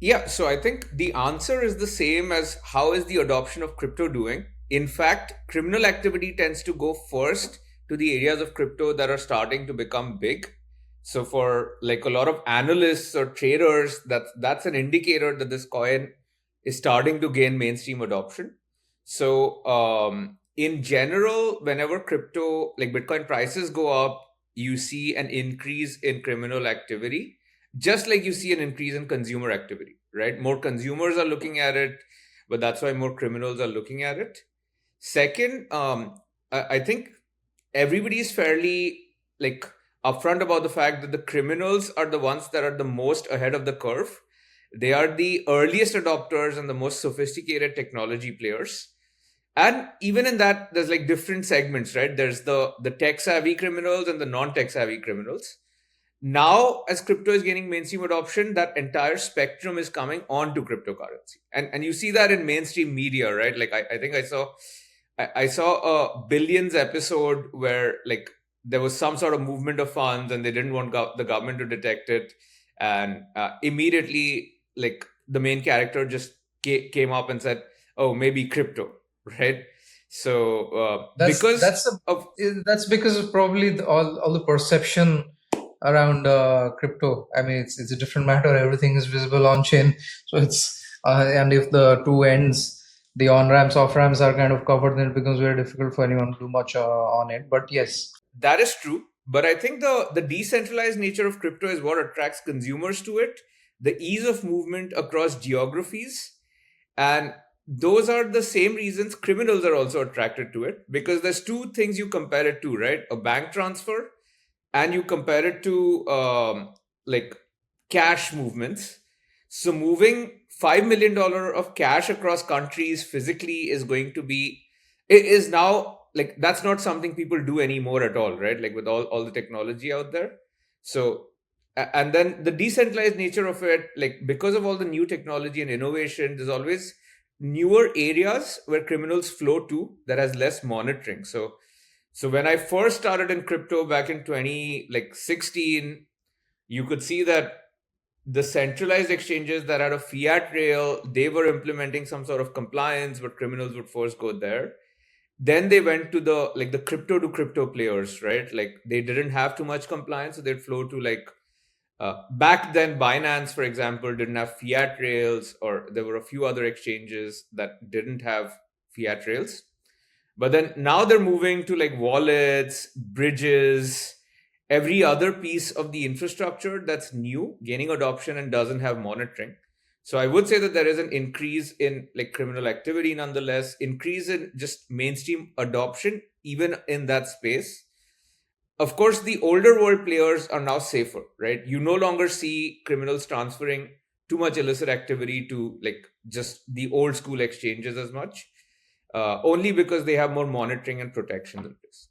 Yeah, so I think the answer is the same as how is the adoption of crypto doing. In fact, criminal activity tends to go first to the areas of crypto that are starting to become big. So for like a lot of analysts or traders, that's an indicator that this coin is starting to gain mainstream adoption. So in general, whenever crypto like Bitcoin prices go up, you see an increase in criminal activity, just like you see an increase in consumer activity, right? More consumers are looking at it, but that's why more criminals are looking at it. Second, I think everybody is fairly like upfront about the fact that the criminals are the ones that are the most ahead of the curve. They are the earliest adopters and the most sophisticated technology players. And even in that, there's like different segments, right? There's the tech savvy criminals and the non-tech savvy criminals. Now as crypto is gaining mainstream adoption, that entire spectrum is coming onto cryptocurrency, and you see that in mainstream media, right? Like I think I saw a Billions episode where like there was some sort of movement of funds and they didn't want the government to detect it, and immediately like the main character just came up and said, oh, maybe crypto, right? So That's because that's a, of that's because of probably all the perception around crypto. I mean, it's a different matter. Everything is visible on chain, so it's and if the two ends, the on ramps, off ramps are kind of covered, then it becomes very difficult for anyone to do much on it. But yes, That is true. But I think the decentralized nature of crypto is what attracts consumers to it, the ease of movement across geographies. And those are the same reasons criminals are also attracted to it, because there's two things you compare it to, right? A bank transfer, and you compare it to like cash movements. So moving $5 million of cash across countries physically is going to be, it is now like that's not something people do anymore at all, right? Like with all the technology out there. So and then the decentralized nature of it, like because of all the new technology and innovation, there's always newer areas where criminals flow to that has less monitoring. So when I first started in crypto back in 2016, you could see that the centralized exchanges that had a fiat rail, they were implementing some sort of compliance, but criminals would first go there. Then they went to the crypto to crypto players, right? Like they didn't have too much compliance, so they'd flow to like back then Binance, for example, didn't have fiat rails, or there were a few other exchanges that didn't have fiat rails. But then now they're moving to like wallets, bridges, every other piece of the infrastructure that's new, gaining adoption and doesn't have monitoring. So I would say that there is an increase in like criminal activity, nonetheless, increase in just mainstream adoption, even in that space. Of course, the older world players are now safer, right? You no longer see criminals transferring too much illicit activity to like just the old school exchanges as much, only because they have more monitoring and protection in place.